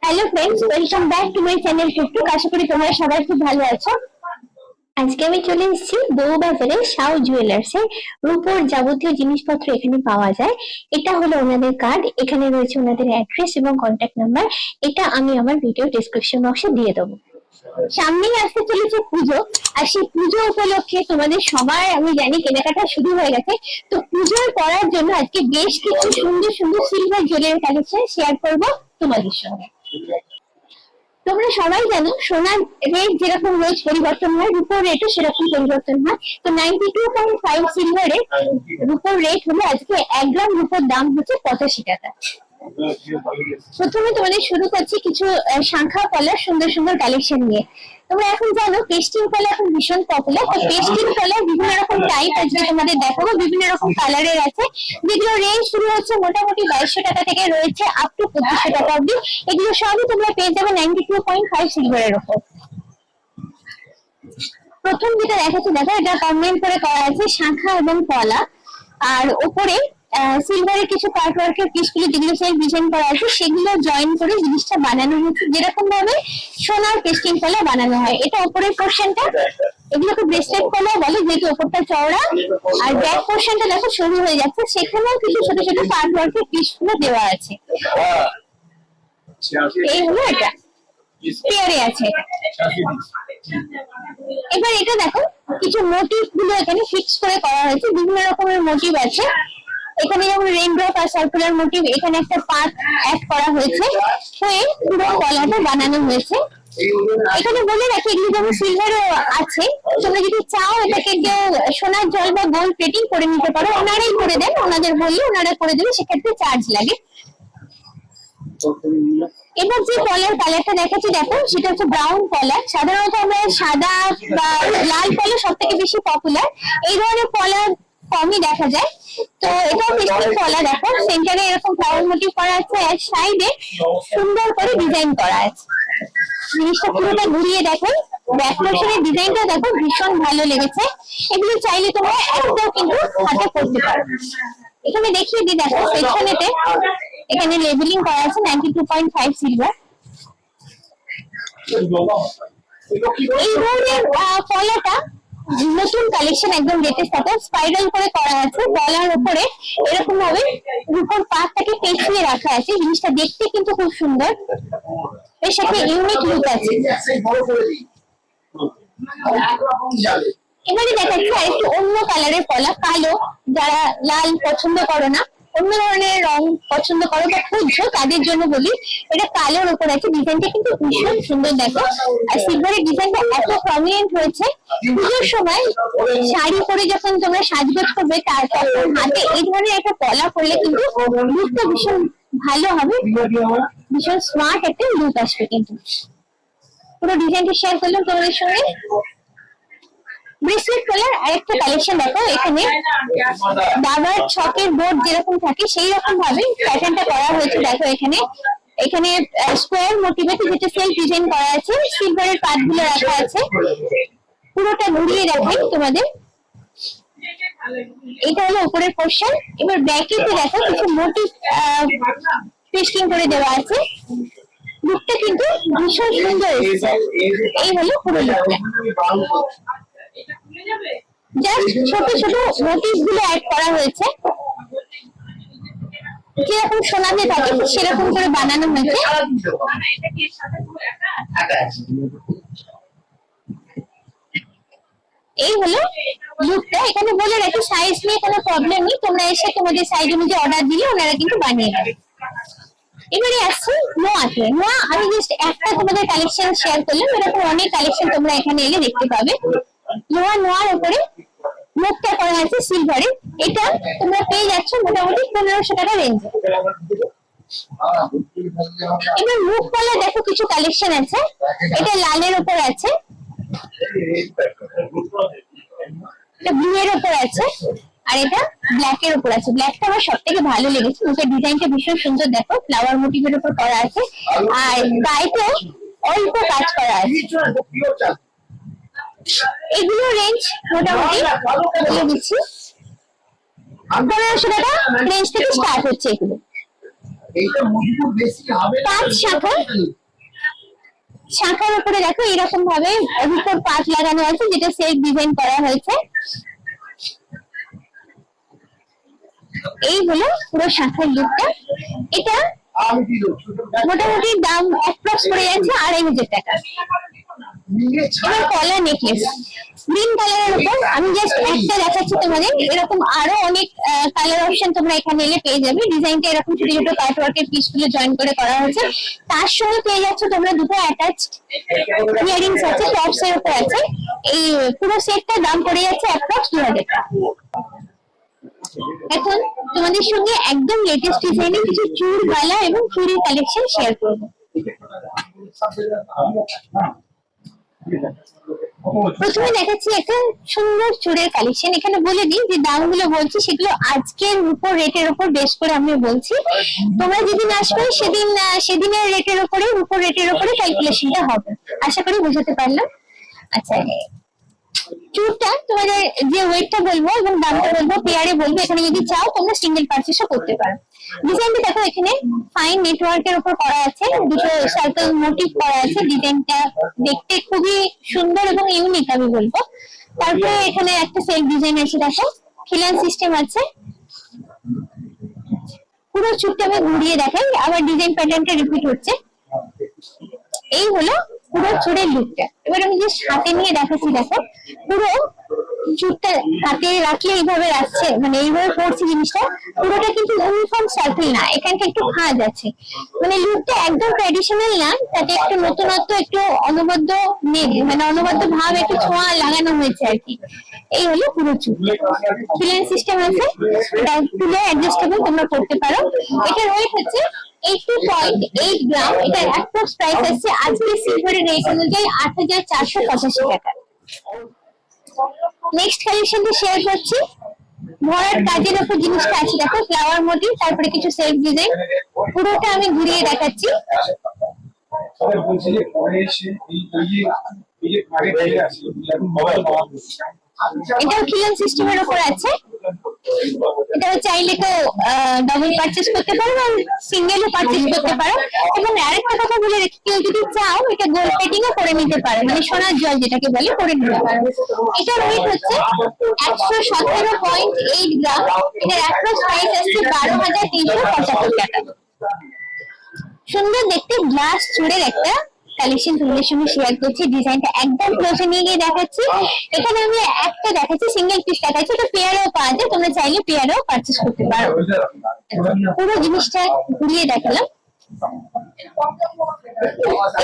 Hello friends, welcome back to my channel টুকটুক। আশা করি তোমরা সবাই খুব ভালো আছো। আজকে আমি চলে এসেছি বউবাজারে সাউ জুয়েলার্সে। রূপোর যাবতীয় জিনিসপত্র এখানে পাওয়া যায়। এটা হলো ওনাদের কার্ড, এখানে রয়েছে ওনাদের অ্যাড্রেস এবং কন্ট্যাক্ট নাম্বার। এটা আমি আমার ভিডিও ডেসক্রিপশন বক্সে দিয়ে দেবো। সামনেই আসতে চলেছে পুজো, আর সেই পুজো উপলক্ষে তোমাদের সবার আমি জানি কেনাকাটা শুরু হয়ে গেছে। তো পুজোর করার জন্য আজকে বেশ কিছু সুন্দর সুন্দর সিলভার জুয়েলারি কালেকশন শেয়ার করবো তোমাদের সঙ্গে। তোমরা সবাই জানো সোনার রেট যেরকম রোজ পরিবর্তন হয়, রূপোর রেটও সেরকম পরিবর্তন হয়। তো 92.5 সিলভারে রূপোর রেট হলো আজকে 1 গ্রাম রূপোর দাম হচ্ছে 85 টাকা। প্রথমে তোমাদের শুরু করছি কিছু শাঁখা কলার সুন্দর সুন্দর কালেকশন নিয়ে। তোমরা এখন জানো পেস্টিং কলা এখন ভীষণ পপুলার। তো পেস্টিং কলার বিভিন্ন রকম টাইপ আছে, তোমাদের দেখাবো। বিভিন্ন রকম কালারের আছে, যেগুলো রেঞ্জ শুরু হচ্ছে মোটামুটি 2200 টাকা থেকে রয়েছে আপ টু 2500 টাকা অব্দি। এগুলো সবই তোমরা পেয়ে যাবে 92.5 সিলভারের উপর। প্রথম যেটা দেখাচ্ছি দেখো, এটা কম্বাইন করে করা আছে শাঁখা এবং কলা, আর ওপরে সিলভারের কিছু কাট ওয়ার্কের পিসগুলো যেগুলো সেল ডিজাইন করা আছে সেগুলো জয়েন করে জিনিসটা বানানো হচ্ছে, যেরকম ভাবে সোনার পেস্টিং কলা বানানো হয়। এটা ওপরের পোর্শনটা, এগুলোকে ব্রেসলেট কলা বলে যেহেতু ওপরটা চওড়া, আর ব্যাক পোর্শনটা দেখো সরু হয়ে যাচ্ছে, সেখানেও কিছু ছোট ছোট কাট ওয়ার্কের পিসগুলো দেওয়া আছে। এই হলো এটা পেয়ারে আছে। এবার এটা দেখো কিছু মোটিভ গুলো এখানে ফিক্স করে করা হয়েছে, বিভিন্ন রকমের মোটিভ আছে এখানে, যেমন রেইনড্রপ আর সার্কুলার মোটিভ। এখানে একটা পাত অ্যাড করা হয়েছে, হয়ে পুরো কলাটা বানানো হয়েছে। এখানে বলে রাখি এগুলো যেমন সিলভারও আছে, তোমরা যদি চাও এটাকে কেউ সোনার জল বা গোল্ড প্লেটিং করে নিতে পারো, ওনারাই করে দেন, ওনাদের বললে ওনারা করে দেবে, সেক্ষেত্রে চার্জ লাগে। এবার যে কলার কালারটা দেখাচ্ছি দেখো, সেটা হচ্ছে ব্রাউন কলার। সাধারণত আমরা সাদা বা লাল কলার সব থেকে বেশি পপুলার, এই ধরনের কলার কমই দেখা যায়। তো এটা পেস্টিং কলা, দেখো সেন্টারে এরকম ফ্লাওয়ার মোটিভ করা আছে, আর সাইডে সুন্দর করে ডিজাইন করা আছে। জিনিসটা পুরোটা ঘুরিয়ে দেখো, ব্যাক পোর্শনের ডিজাইনটা দেখো ভীষণ ভালো লেগেছে। এগুলো চাইলে তোমরা একটাও কিন্তু হাতে করতে পারো। এখানে দেখিয়ে দিই দেখো সেকশনেতে এখানে লেবেলিং করা আছে 92.5 সিলভার। এই ধরনের কলাটা নতুন কালেকশন, একদম লেটেস্ট থাকে, স্পাইরাল করে করা আছে। গলার উপরে এরকম ভাবে রূপোর পাতটাকে পেঁচিয়ে রাখা আছে, জিনিসটা দেখতে কিন্তু খুব সুন্দর, এর সাথে ইউনিক লুক আছে। এবারে দেখাচ্ছি আরেকটু অন্য কালারের কলা, কালো। যারা লাল পছন্দ করো না, অন্য ধরনের রং পছন্দ করো বা খুঁজছো, তাদের জন্য বলি এটা কালোর উপর আছে। ডিজাইনটা কিন্তু ভীষণ সুন্দর দেখো, আর সিলভারের ডিজাইনটা এত প্রমিনেন্ট হয়েছে। পুজোর সময় শাড়ি পরে যখন তোমরা সাজগোজ করবে, তারপর হাতে এই ধরনের একটা কলা পরলে কিন্তু লুকটা ভীষণ ভালো হবে, ভীষণ স্মার্ট একটা লুক আসবে। কিন্তু পুরো ডিজাইনটা শেয়ার করলাম তোমাদের সঙ্গে। ব্রেসলেট কলার আরেকটা কালেকশন দেখো, এখানে দাবার ছকের বোর্ড যেরকম থাকে সেই রকম ভাবে প্যাটার্নটা করা হয়েছে। দেখো এখানে এখানে স্কোয়ার মোটিভেতে যেটা সেলফ ডিজাইন করা আছে, সিলভারের পাতগুলো রাখা আছে। পুরোটা ঘুরিয়ে দেখাই তোমাদের, এটা হলো উপরের পোর্শন। এবার ব্যাকেতে দেখো কিছু মোটিভ পেস্টিং করে দেওয়া আছে, লুকটা কিন্তু ভীষণ সুন্দর এসেছে। এই হলো পুরো লুকটা, জাস্ট ছোট ছোট মোটিভ গুলো অ্যাড করা হয়েছে, যেরকম সোনাতে থাকে সেরকম করে বানানো হয়েছে। এই হলো লুকটা। এখানে বলে রাখি সাইজ নিয়ে কোনো প্রবলেম নেই, তোমরা এসে তোমাদের সাইজ অনুযায়ী অর্ডার দিলে ওনারা কিন্তু বানিয়ে দেবে। এবারে আসছি নোয়াতে। নোয়া আমি জাস্ট একটা তোমাদের কালেকশন শেয়ার করলাম, এরকম অনেক কালেকশন তোমরা এখানে এলে দেখতে পাবে। নোয়ার উপরে মুখটা করা আছে সিলভারে, এটা তোমরা পেয়ে যাচ্ছ মোটামুটি 1500 টাকা রেঞ্জে। এবার মুখ কলা দেখো কিছু কালেকশন আছে, এটা লালের উপর আছে, এটা ব্লু এর উপর আছে, আর এটা ব্ল্যাক এর উপর আছে। ব্ল্যাকটা আমার সব থেকে ভালো লেগেছে, মুখের ডিজাইনটা ভীষণ সুন্দর দেখো, ফ্লাওয়ার মোটিভের উপর করা আছে, আর গায়েতেও অল্প কাজ করা আছে। এগুলো রেঞ্জ মোটামুটি বলে দিচ্ছি 1500 টাকা রেঞ্জ থেকে স্টার্ট হচ্ছে এগুলো। পাঁচ শাখা, শাখার উপরে দেখো এরকম ভাবে উপর পাত লাগানো আছে, যেটা সেলফ ডিজাইন করা হয়েছে। এই হলো পুরো শাখার লুকটা। এটা মোটামুটি দাম অ্যাপ্রক্স পড়ে যাচ্ছে 2500 টাকা। এবার কলা নেকলেস গ্রিন কালারের উপর, আমি জাস্ট একটা দেখাচ্ছি তোমাদের, এরকম আরো অনেক কালার অপশন তোমরা এখানে এলে পেয়ে যাবে। ডিজাইনটা এরকম ছোট ছোট কাটওয়ার্কের পিস গুলো জয়েন করে করা হয়েছে। তার সঙ্গে পেয়ে যাচ্ছ তোমরা দুটো অ্যাটাচড ইয়ারিংস আছে, টপস এর উপর আছে। এই পুরো সেটটার দাম পড়ে যাচ্ছে অ্যাপ্রক্স 2000 টাকা। এখন তোমাদের সঙ্গে একদম লেটেস্ট ডিজাইনের কিছু চুড় বালা এবং চুড়ির কালেকশন শেয়ার করবো। প্রথমে দেখাচ্ছি একটা সুন্দর চুড়ের কালেকশন। এখানে বলে দিই যে দামগুলো বলছি সেগুলো আজকের উপর রেটের উপর বেস করে আমি বলছি। তোমরা যেদিন আসবে সেদিনের রেটের উপরে উপর রেটের উপরে ক্যালকুলেশনটা হবে। আশা করি বুঝাতে পারলাম। আচ্ছা, চুড়টা তোমাদের যে ওয়েটটা বলবো এবং দামটা বলবো পেয়ারে বলবো। এখানে যদি চাও তোমরা সিঙ্গেল পারচেসও করতে পারো। ডিজাইনটা দেখো, এখানে ফাইন নেটওয়ার্কের উপর করা আছে, দুটো সার্কেল মোটিভ করা আছে। ডিজাইনটা দেখতে খুবই সুন্দর এবং ইউনিক আমি বলবো। তারপরে এখানে একটা সেলফ ডিজাইন আছে, দেখো খিলান সিস্টেম আছে। পুরো চুড়টা আমি ঘুরিয়ে দেখাই, আবার ডিজাইন প্যাটার্নটা রিপিট হচ্ছে। এই হলো পুরো চুড়ের লুকটা। এবার আমি জাস্ট হাতে নিয়ে দেখাচ্ছি, দেখো পুরো চুড়টা হাতে রাখলে এইভাবে আসছে, মানে এইভাবে পড়ছে জিনিসটা। পুরোটা কিন্তু ইউনিফর্ম সার্কেল না, এখানটা একটু ভাঁজ আছে, মানে লুকটা একদম ট্র্যাডিশনাল না, তাতে একটু নতুনত্ব, একটু অনবদ্য, মানে অনবদ্য ভাব, একটু ছোঁয়া লাগানো হয়েছে আর কি। এই হলো পুরো চুড়। ফিলিং সিস্টেম আছে, তুলে অ্যাডজাস্টেবল তোমরা করতে পারো। এটার ওয়েট হচ্ছে 80.8 গ্রাম। এটার অ্যাপ্রক্স প্রাইস আছে আজকে সিলভারের রেট অনুযায়ী 8485 টাকা। নেক্সট কালেকশনটা শেয়ার করছি। ভরাট কাজের উপর জিনিসটা আছে, দেখো ফ্লাওয়ার মোটিভ, তারপরে কিছু সেলফ ডিজাইন। পুরোটা আমি ঘুরিয়ে দেখাচ্ছি। এটাও খিলান সিস্টেমের উপর আছে। এটা চাইলে তো ডাবল পারচেজ করতে পারো আর সিঙ্গেলও পারচেজ করতে পারো। এবং আরেকটা কথা বলে রাখি, কেউ যদি চাও এটা গোল্ড প্লেটিং ও করে নিতে পারো, মানে সোনার জল যেটাকে বলে, করে নিতে পারো। এটার ওয়েট হচ্ছে 117.8 গ্রাম। এটার অ্যাপ্রক্স প্রাইস আসছে 12,375 টাকা। সুন্দর দেখতে গ্লাস চুড়ের একটা কালেকশন তোমাদের সঙ্গে শেয়ার করছি। ডিজাইনটা একদম ক্লোজে নিয়ে গিয়ে দেখাচ্ছি। এখানে আমি একটা দেখাচ্ছি, সিঙ্গেল পিস দেখাচ্ছি। এটা পেয়ারও পাওয়া যায়, তোমরা চাইলে পেয়ারও পারচেজ করতে পারো। পুরো জিনিসটা ঘুরিয়ে দেখালাম।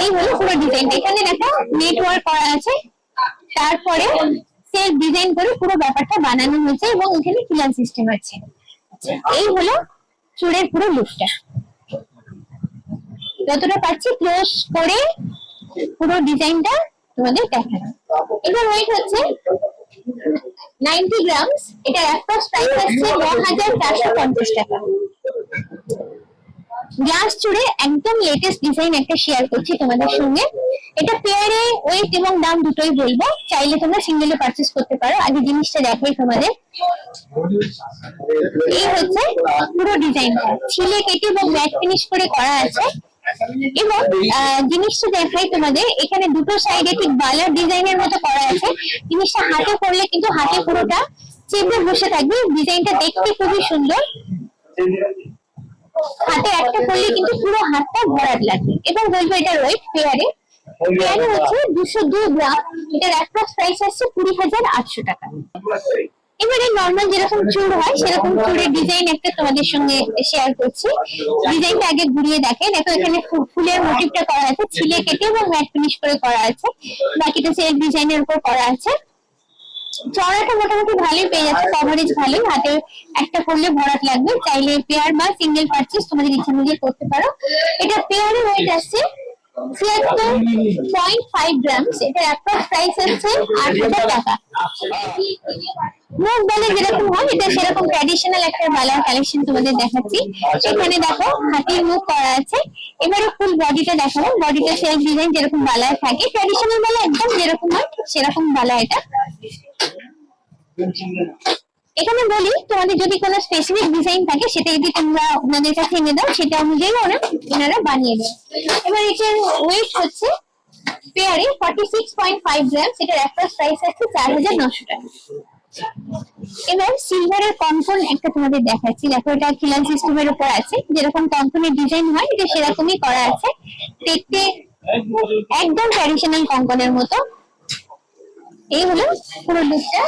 এই হলো পুরো ডিজাইনটা। এখানে দেখো নেটওয়ার্ক করা আছে, তারপরে সেলফ ডিজাইন করে পুরো ব্যাপারটা বানানো হয়েছে এবং এখানে খিলান সিস্টেম আছে। এই হলো চুড়ের পুরো লুকটা। যতটা পাচ্ছি ক্লোজ করে পুরো ডিজাইনটা তোমাদের দেখানো। এটার ওয়েট হচ্ছে 90 গ্রামস। এটা অ্যাপ্রক্স প্রাইস আসছে 9450 টাকা। গ্লাস চুড়ে একদম লেটেস্ট ডিজাইন একটা শেয়ার করছি তোমাদের সঙ্গে। এটা পেয়ারে ওয়েট এবং দাম দুটোই বলবো, চাইলে তোমরা সিঙ্গেলও পারচেজ করতে পারো। আগে জিনিসটা দেখাই তোমাদের। এই হচ্ছে পুরো ডিজাইনটা, ছিলে কেটে এবং ম্যাট ফিনিশ করে করা আছে। এবং জিনিসটা দেখাই তোমাদের, এখানে দুটো সাইডে ঠিক বালার ডিজাইনের মতো করা আছে। জিনিসটা হাতে পড়লে কিন্তু হাতে পুরোটা চেপে বসে থাকবে। ডিজাইনটা দেখতে খুবই সুন্দর। হাতে একটা পড়লে কিন্তু পুরো হাতটা ভরাট লাগবে। এবং বলবো এটার ওয়েট পেয়ারে হচ্ছে 202 গ্রাম। এটার অ্যাপ্রক্স প্রাইস আসছে 20,800 টাকা। এবারে নর্মাল যেরকম চুড় হয় সেরকম চুড়ের ডিজাইন একটা তোমাদের সঙ্গে শেয়ার করছি। ডিজাইনটা আগে ঘুরিয়ে দেখো, এখানে ফুলের মোটিভটা করা আছে, ছিলে কেটে এবং ম্যাট ফিনিশ করে করা আছে। বাকিটা সেলফ ডিজাইনের উপর করা আছে। চড়াটা মোটামুটি ভালোই পেয়ে যাচ্ছে, কভারেজ ভালোই। হাতে একটা করলে ভরাট লাগবে। চাইলে পেয়ার বা সিঙ্গেল পারচেজ তোমাদের ইচ্ছা অনুযায়ী করতে পারো। এটা পেয়ারে ওয়েট আসছে 76.5 গ্রামস। এটা অ্যাপ্রক্স প্রাইস হচ্ছে 8,000 টাকা। মুখ বালা যেরকম হয় এটা সেরকম ট্র্যাডিশনাল একটা বালার কালেকশন তোমাদের দেখাচ্ছি। এখানে দেখো হাতির মুখ করা আছে। এবারে ফুল বডিটা দেখাবো। বডিটা সেলফ ডিজাইন যেরকম বালায় থাকে, ট্র্যাডিশনাল বালা একদম যেরকম হয় সেরকম বালা এটা। এখানে বলি তোমাদের যদি কোনো স্পেসিফিক ডিজাইন থাকে সেটা যদি তোমরা ওনাদের কাছে এনে দাও সেটা অনুযায়ী ওনারা বানিয়ে দেয়। এবার এটার ওয়েট হচ্ছে পেয়ারে 46.5 গ্রাম, সেটার অ্যাপ্রক্স প্রাইস আছে 4,900 টাকা। এবার সিলভারের কনকন একটা তোমাদের দেখাচ্ছি, দেখো এটা খিলান সিস্টেমের উপর আছে, যেরকম কনকনের ডিজাইন হয় এটা সেরকমই করা আছে, দেখতে একদম ট্র্যাডিশনাল কনকনের মতো। এই হলো পুরো লুকটা।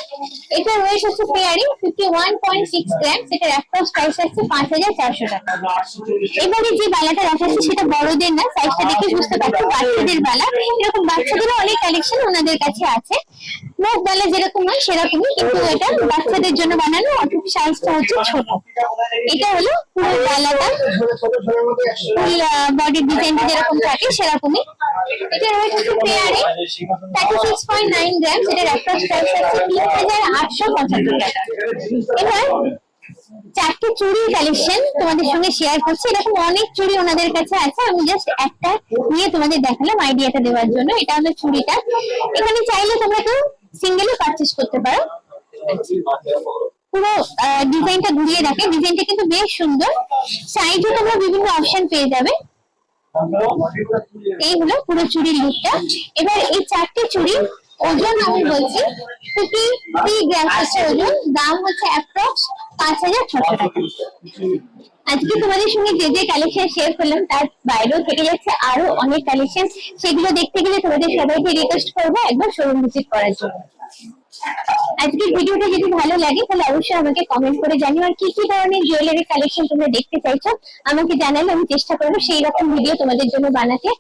এটা ওয়েট হচ্ছে পেয়ারে 51.6 গ্রাম, সেটার অ্যাপ্রক্স প্রাইস আছে 5,400 টাকা। এবারে যে বালাটা দেখাচ্ছি সেটা বড়দের না, সাইজটা দেখে বুঝতে পারছো বাচ্চাদের বালা। এরকম বাচ্চাদেরও অনেক কালেকশন ওনাদের কাছে আছে, মুখ বালা যেরকম হয় সেরকমই, কিন্তু এটা বাচ্চাদের জন্য বানানো, অথচ সাইজটা হচ্ছে ছোট। এটা হলো পুরো বালাটা, ফুল বডির ডিজাইনটা যেরকম থাকে সেরকমই। এটা ওয়েট হচ্ছে পেয়ারে 36.9 গ্রাম, সেটার অ্যাপ্রক্স প্রাইস আছে 3,875 টাকা। এবার চারটে চুড়ির কালেকশন তোমাদের সঙ্গে শেয়ার করছি, এরকম অনেক চুড়ি ওনাদের কাছে আছে, আমি জাস্ট একটা নিয়ে তোমাদের দেখালাম আইডিয়াটা দেওয়ার জন্য। এটা হলো চুড়িটা, এখানে চাইলে তোমরা কেউ সিঙ্গেলও পারচেস করতে পারো। পুরো ডিজাইনটা ঘুরিয়ে রাখে, ডিজাইনটা কিন্তু বেশ সুন্দর, সাইজে তোমরা বিভিন্ন অপশন পেয়ে যাবে। এই হলো পুরো চুড়ির লুকটা। এবার এই চারটে চুড়ি ওজন আমি বলছি 53 গ্রাম হচ্ছে ওজন, দাম হচ্ছে অ্যাপ্রক্স 5,600 টাকা। আজকে তোমাদের সঙ্গে যে যে কালেকশন শেয়ার করলাম তার বাইরেও থেকে যাচ্ছে আরো অনেক কালেকশন, সেগুলো দেখতে গেলে তোমাদের সবাইকে রিকোয়েস্ট করবো একবার শোরুম ভিজিট করার জন্য। আজকের ভিডিওটা যদি ভালো লাগে তাহলে অবশ্যই আমাকে কমেন্ট করে জানিও, আর কি কি ধরনের জুয়েলারি কালেকশন তোমরা দেখতে চাইছো আমাকে জানালে আমি চেষ্টা করবো সেই রকম ভিডিও তোমাদের জন্য বানাতে।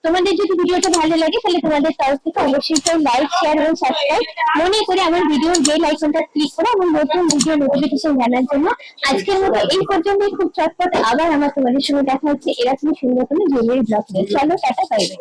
তোমাদের যদি ভিডিওটা ভালো লাগে তাহলে তোমাদের তরফ থেকে অবশ্যই লাইক, শেয়ার এবং সাবস্ক্রাইব মনে করে আমার ভিডিওর বেল আইকনটা ক্লিক করে আমার নতুন ভিডিও নোটিফিকেশন জানার জন্য। আজকের মতো এই পর্যন্তই, খুব চটপট আবার আমার তোমাদের সঙ্গে দেখা হচ্ছে এরকম সুন্দর কোনো জুয়েলারি ব্লগ নিয়ে। চলো টাটা, বাই বাই।